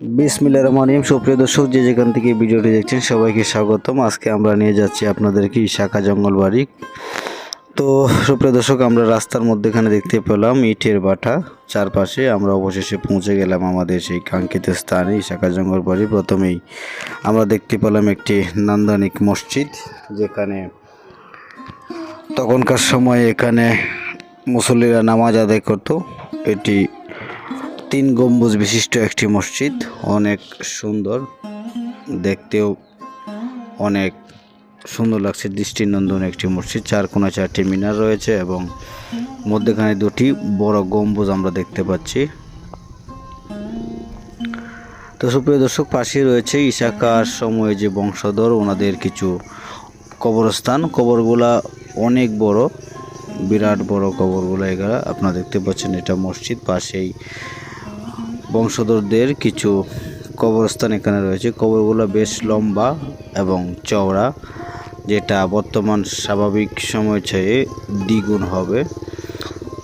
বিসমিল্লাহির রহমানির রহিম। সুপ্রিয় দর্শক, যে যেখান থেকে ভিডিওটি দেখছেন সবাইকে স্বাগতম। আজকে আমরা নিয়ে যাচ্ছি আপনাদেরকে ইশাকা জঙ্গলবাড়ি। তো সুপ্রিয় দর্শক, আমরা রাস্তার মধ্যেখানে দেখতে পেলাম ইটের ভাটা, চারপাশে আমরা অবশেষে পৌঁছে গেলাম আমাদের সেই কাঙ্ক্ষিত স্থানে ইশাকা জঙ্গলবাড়ি। প্রথমেই আমরা দেখতে পেলাম একটি নান্দনিক মসজিদ, যেখানে তখনকার সময়ে এখানে মুসল্লিরা নামাজ আদায় করত। এটি 3 গম্বুজ বিশিষ্ট একটি মসজিদ, অনেক সুন্দর দেখতেও, অনেক সুন্দর লাগছে, দৃষ্টিনন্দন একটি মসজিদ। 4 কোণায় 4টি মিনার রয়েছে এবং মধ্যখানে 2টি বড় গম্বুজ আমরা দেখতে পাচ্ছি। তো সুপ্রিয় দর্শক, পাশে রয়েছে ইশাকার সময়ে যে বংশধর ওনাদের কিছু কবরস্থান। কবরগুলা অনেক বড়, বিরাট বড় কবরগুলা এগুলা আপনারা দেখতে পাচ্ছেন। এটা মসজিদ, পাশেই বংশধরদের কিছু কবরস্থান এখানে রয়েছে। কবরগুলো বেশ লম্বা এবং চওড়া, যেটা বর্তমান স্বাভাবিক সময় চেয়ে দ্বিগুণ হবে।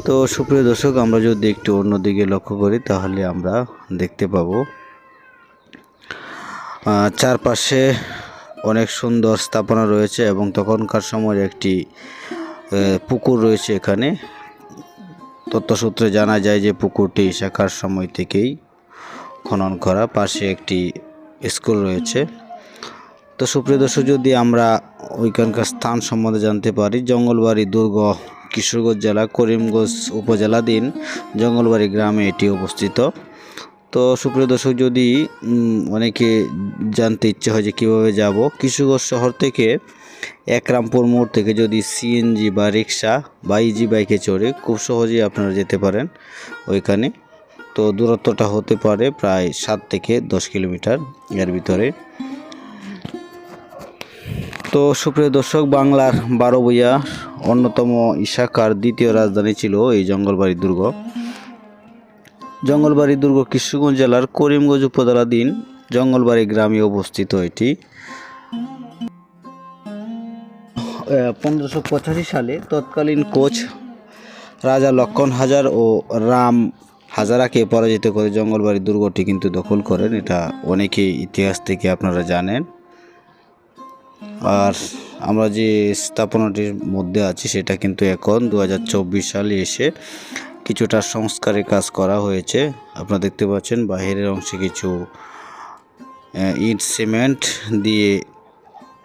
তো সুপ্রিয় দর্শক, আমরা যদি একটু অন্যদিকে লক্ষ্য করি তাহলে আমরা দেখতে পাবো চারপাশে অনেক সুন্দর স্থাপনা রয়েছে এবং তখনকার সময়ের একটি পুকুর রয়েছে এখানে। তথ্যসূত্রে জানা যায় যে পুকুরটি ইশাকার সময় থেকেই খনন করা। পাশে একটি স্কুল রয়েছে। তো সুপ্রিয় দর্শক, যদি আমরা ওইখানকার স্থান সম্বন্ধে জানতে পারি, জঙ্গলবাড়ি দুর্গ কিশোরগঞ্জ জেলা করিমগঞ্জ উপজেলাধীন জঙ্গলবাড়ি গ্রামে এটি অবস্থিত। তো সুপ্রিয় দর্শক, যদি অনেকে জানতে ইচ্ছে হয় যে কীভাবে যাব, কিশোরগঞ্জ শহর থেকে একরামপুর মোড় থেকে যদি সিএনজি বা রিক্সা বা ইজি বাইকে চড়ে খুব সহজেই আপনারা যেতে পারেন ওইখানে। তো দূরত্বটা হতে পারে প্রায় 7 থেকে 10 কিলোমিটার এর ভিতরে। তো সুপ্রিয় দর্শক, বাংলার 12 ভূঁইয়ার অন্যতম ইশাকার দ্বিতীয় রাজধানী ছিল এই জঙ্গলবাড়ি দুর্গ। জঙ্গলবাড়ি দুর্গ কিশোরগঞ্জ জেলার করিমগঞ্জ উপজেলাধীন জঙ্গলবাড়ি গ্রামে অবস্থিত। এটি 1585 সালে তৎকালীন কোচ রাজা লক্ষণ হাজার ও রাম হাজারাকে পরাজিত করে জঙ্গলবাড়ি দুর্গটি কিন্তু দখল করেন। এটা অনেকেই ইতিহাস থেকে আপনারা জানেন। আর আমরা যে স্থাপনাটির মধ্যে আছি সেটা কিন্তু এখন 2024 সালে এসে কিছুটা সংস্কারের কাজ করা হয়েছে। আপনারা দেখতে পাচ্ছেন বাহিরের অংশে কিছু ইট সিমেন্ট দিয়ে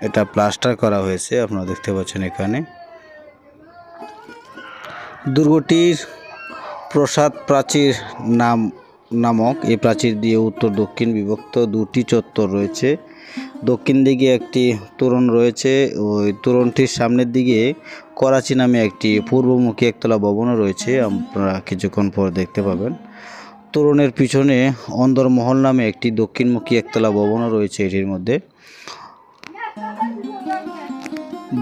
এটা প্লাস্টার করা হয়েছে, আপনারা দেখতে পাচ্ছেন এখানে। দুর্গটির প্রসাদ প্রাচীর নামক এই প্রাচীর দিয়ে উত্তর দক্ষিণ বিভক্ত 2টি চত্বর রয়েছে। দক্ষিণ দিকে একটি তোরণ রয়েছে, ওই তোরণটির সামনের দিকে করাচি নামে একটি পূর্বমুখী একতলা ভবনও রয়েছে, আপনারা কিছুক্ষণ পর দেখতে পাবেন। তোরণের পিছনে অন্দরমহল নামে একটি দক্ষিণমুখী একতলা ভবনও রয়েছে এটির মধ্যে।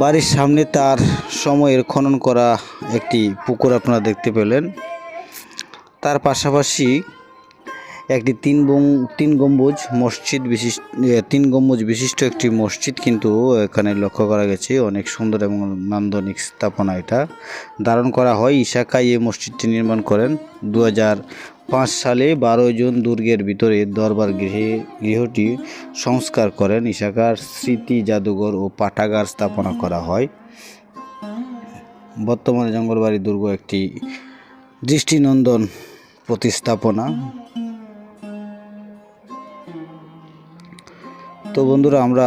বাড়ির সামনে তার সময়ের খনন করা একটি পুকুর আপনারা দেখতে পেলেন। তার পাশাপাশি একটি 3 গম্বুজ বিশিষ্ট একটি মসজিদ কিন্তু এখানে লক্ষ্য করা গেছে। অনেক সুন্দর এবং নান্দনিক স্থাপনা এটা ধারণ করা হয়। ইশাকা এই মসজিদটি নির্মাণ করেন 2005 সালে। 12 জুন দুর্গের ভিতরে দরবার গৃহটি সংস্কার করেন। ইশাকার স্মৃতি জাদুঘর ও পাঠাগার স্থাপনা করা হয়। বর্তমানে জঙ্গলবাড়ি দুর্গ একটি দৃষ্টিনন্দন প্রতিস্থাপনা। তো বন্ধুরা, আমরা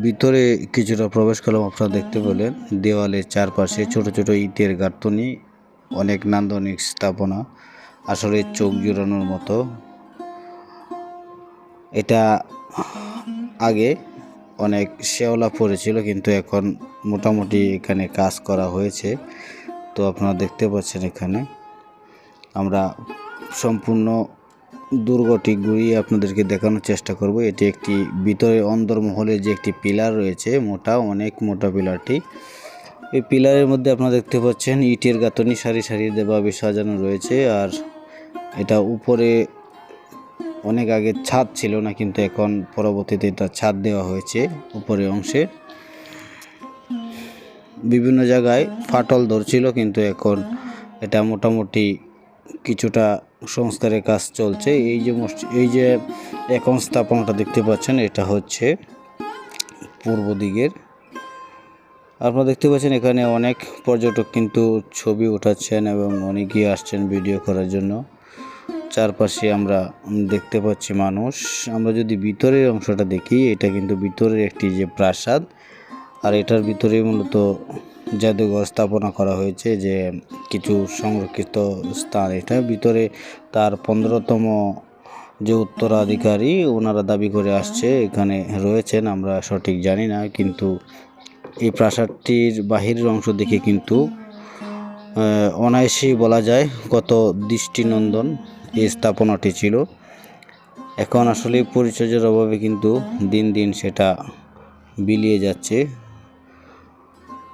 ভিতরে কিছুটা প্রবেশ করলাম। আপনারা দেখতে পেলেন দেওয়ালের চারপাশে ছোট ছোট ইটের গাঁথনি, অনেক নান্দনিক স্থাপনা, আসলে চোখ জুড়ানোর মতো। এটা আগে অনেক শেওলা পড়েছিল, কিন্তু এখন মোটামুটি এখানে কাজ করা হয়েছে। তো আপনারা দেখতে পাচ্ছেন এখানে আমরা সম্পূর্ণ দুর্গটি ঘুরিয়ে আপনাদেরকে দেখানোর চেষ্টা করব। এটি একটি ভিতরে অন্দরমহলে যে একটি পিলার রয়েছে, অনেক মোটা পিলারটি। এই পিলারের মধ্যে আপনারা দেখতে পাচ্ছেন ইটের গাঁথনি সারি সারি দেওয়াবে সাজানো রয়েছে। আর এটা উপরে অনেক আগে ছাদ ছিল না, কিন্তু এখন পরবর্তীতে এটা ছাদ দেওয়া হয়েছে উপরে অংশে। বিভিন্ন জায়গায় ফাটল ধরছিল, কিন্তু এখন এটা মোটামুটি কিছুটা সংস্কারের কাজ চলছে। এই যে এখন স্থাপনাটা দেখতে পাচ্ছেন, এটা হচ্ছে পূর্ব দিকের। আপনারা দেখতে পাচ্ছেন এখানে অনেক পর্যটক কিন্তু ছবি উঠাচ্ছেন এবং অনেকেই আসছেন ভিডিও করার জন্য। চারপাশে আমরা দেখতে পাচ্ছি মানুষ। আমরা যদি ভিতরের অংশটা দেখি, এটা কিন্তু ভিতরের একটি যে প্রাসাদ, আর এটার ভিতরে মূলত জাদুঘর স্থাপনা করা হয়েছে, যে কিছু সংরক্ষিত স্থান। এটা ভিতরে তার 15তম যে উত্তরাধিকারী ওনারা দাবি করে আসছে এখানে রয়েছেন, আমরা সঠিক জানি না। কিন্তু এই প্রাসাদটির বাহিরের অংশ দেখে কিন্তু অনায়াসেই বলা যায় কত দৃষ্টিনন্দন এই স্থাপনাটি ছিল। এখন আসলে পরিচর্যার অভাবে কিন্তু দিন দিন সেটা বিলিয়ে যাচ্ছে।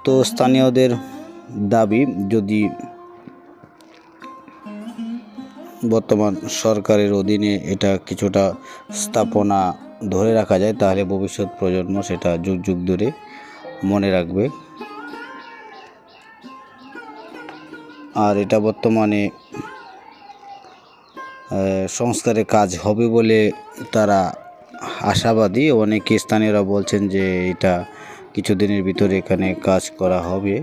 তো স্থানীয়দের দাবি, যদি বর্তমান সরকারের অধীনে এটা কিছুটা স্থাপনা ধরে রাখা যায়, তাহলে ভবিষ্যৎ প্রজন্ম সেটা যুগ যুগ ধরে মনে রাখবে। আর এটা বর্তমানে সংস্কারের কাজ হবে বলে তারা আশাবাদী। অনেকে স্থানীয়রা বলছেন যে এটা কিছুদিনের ভিতরে এখানে কাজ করা হবে।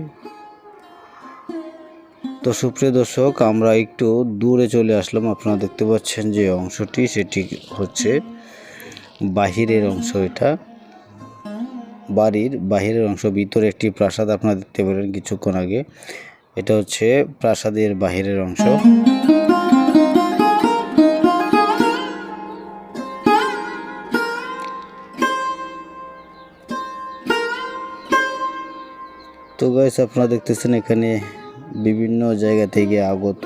তো সুপ্রিয় দর্শক, আমরা একটু দূরে চলে আসলাম। আপনারা দেখতে পাচ্ছেন যে অংশটি, সেটি হচ্ছে বাহিরের অংশ। এটা বাড়ির বাহিরের অংশ, ভিতরে একটি প্রাসাদ আপনারা দেখতে পেলেন কিছুক্ষণ আগে। এটা হচ্ছে প্রাসাদের বাহিরের অংশ। তো গাইস, আপনারা দেখতেছেন এখানে বিভিন্ন জায়গা থেকে আগত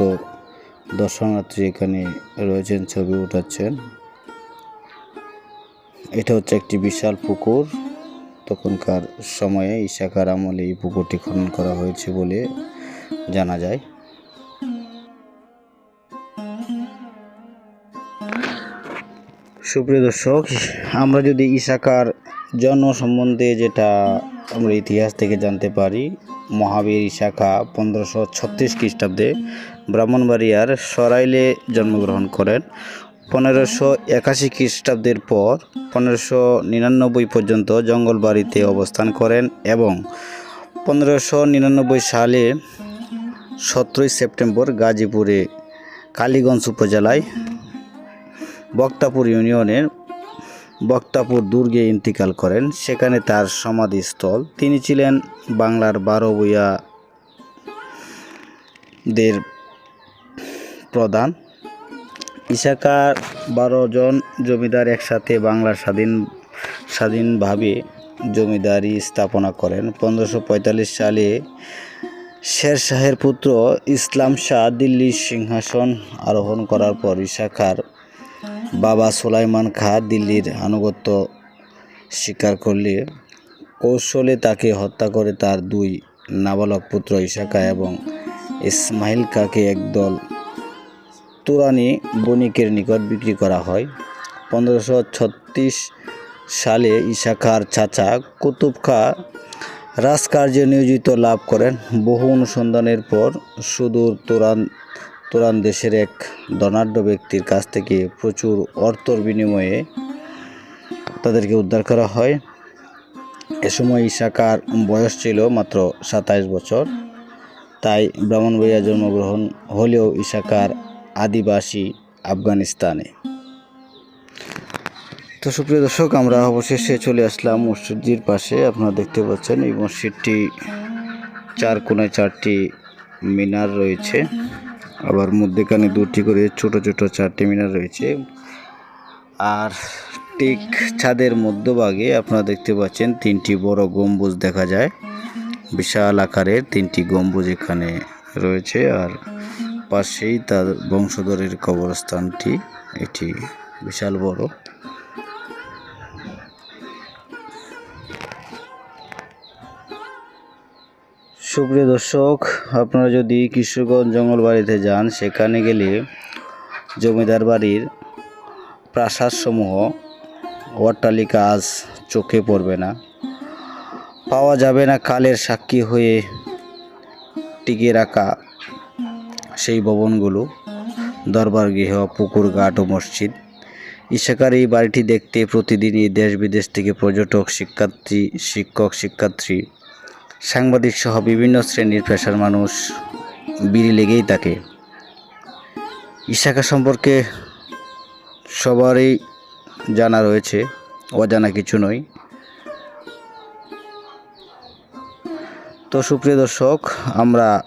দর্শনার্থী এখানে রয়েছেন, ছবি উঠাচ্ছেন। এটা হচ্ছে একটি বিশাল পুকুর। তখনকার সময়ে ঈশাকার আমলে এই পুকুরটি খনন করা হয়েছে বলে জানা যায়। সুপ্রিয় দর্শক, আমরা যদি ঈশাকার জন্ম সম্বন্ধে যেটা আমরা ইতিহাস থেকে জানতে পারি, মহাবীর ঈশাকা 1536 খ্রিস্টাব্দে ব্রাহ্মণবাড়িয়ার সরাইলে জন্মগ্রহণ করেন। 1581 খ্রিস্টাব্দের পর 1599 পর্যন্ত জঙ্গলবাড়িতে অবস্থান করেন এবং 1599 সালে 17 সেপ্টেম্বর গাজীপুরে কালীগঞ্জ উপজেলায় বক্তাপুর ইউনিয়নের বক্তাপুর দুর্গে ইন্তিকাল করেন। সেখানে তার সমাধিস্থল। তিনি ছিলেন বাংলার 12 ভূঁইয়াদের প্রধান। ঈশাকার 12 জন জমিদার একসাথে বাংলার স্বাধীনভাবে জমিদারি স্থাপনা করেন। 1545 সালে শের শাহের পুত্র ইসলাম শাহ দিল্লির সিংহাসন আরোহণ করার পর ঈশাকার বাবা সুলাইমান খাঁ দিল্লির আনুগত্য স্বীকার করলে কৌশলে তাকে হত্যা করে তার 2 নাবালক পুত্র ঈশাকা এবং ইসমাইল খাঁকে একদল তুরানি বণিকের নিকট বিক্রি করা হয়। 1536 সালে ঈশাকার চাচা কুতুব খাঁ রাজকার্যে নিয়োজিত লাভ করেন। বহু অনুসন্ধানের পর সুদূর তুরান দেশের এক ধনাঢ্য ব্যক্তির কাছ থেকে প্রচুর অর্থর বিনিময়ে তাদেরকে উদ্ধার করা হয়। এ সময় ঈশাকার বয়স ছিল মাত্র 27 বছর। তাই ব্রাহ্মণবাড়িয়া জন্মগ্রহণ হলেও ঈশাকার আদিবাসী আফগানিস্তানে। তো সুপ্রিয় দর্শক, আমরা অবশেষে চলে আসলাম মসজিদটির পাশে। আপনারা দেখতে পাচ্ছেন এই মসজিদটি 4 কোণায় 4টি মিনার রয়েছে, আবার মধ্যেখানে 2টি করে ছোট ছোট 4টি মিনার রয়েছে। আর ঠিক ছাদের মধ্যভাগে আপনারা দেখতে পাচ্ছেন 3টি বড় গম্বুজ দেখা যায়। বিশাল আকারের 3টি গম্বুজ এখানে রয়েছে। আর পাশেই তার বংশধরের কবরস্থানটি, এটি বিশাল বড়। সুপ্রিয় দর্শক, আপনারা যদি কিশোরগঞ্জ জঙ্গলবাড়িতে যান, সেখানে গেলে জমিদার বাড়ির প্রাসাদসমূহ অট্টালিকা আজ চোখে পড়বে না, পাওয়া যাবে না কালের সাক্ষী হয়ে টিকে রাখা সেই ভবনগুলো। দরবার গৃহ, পুকুর ঘাট ও মসজিদ। ইশাকার এই বাড়িটি দেখতে প্রতিদিনই দেশ বিদেশ থেকে পর্যটক, শিক্ষক-শিক্ষার্থী, সাংবাদিক সহ বিভিন্ন শ্রেণীর পেশার মানুষ ভিড় লেগেই থাকে। ইশাকা সম্পর্কে সবারই জানা রয়েছে, অজানা কিছু নয়। তো সুপ্রিয় দর্শক, আমরা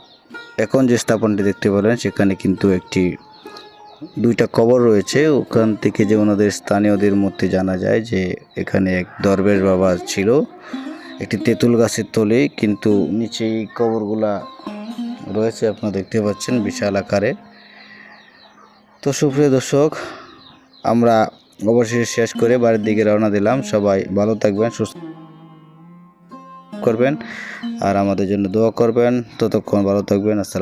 এখন যে স্থাপনটি দেখতে পেলেন সেখানে কিন্তু দুইটা কবর রয়েছে। ওখান থেকে যে ওনাদের স্থানীয়দের মধ্যে জানা যায় যে এখানে এক দরবেশ বাবা ছিল একটি তেঁতুল গাছের তলে, কিন্তু নিচে এই কবরগুলা রয়েছে, আপনারা দেখতে পাচ্ছেন বিশাল আকারে। তো সুপ্রিয় দর্শক, আমরা অবশেষে শেষ করে বাড়ির দিকে রওনা দিলাম। সবাই ভালো থাকবেন, সুস্থ করবেন আর আমাদের জন্য দোয়া করবেন। ততক্ষণ ভালো থাকবেন। আসসালাম।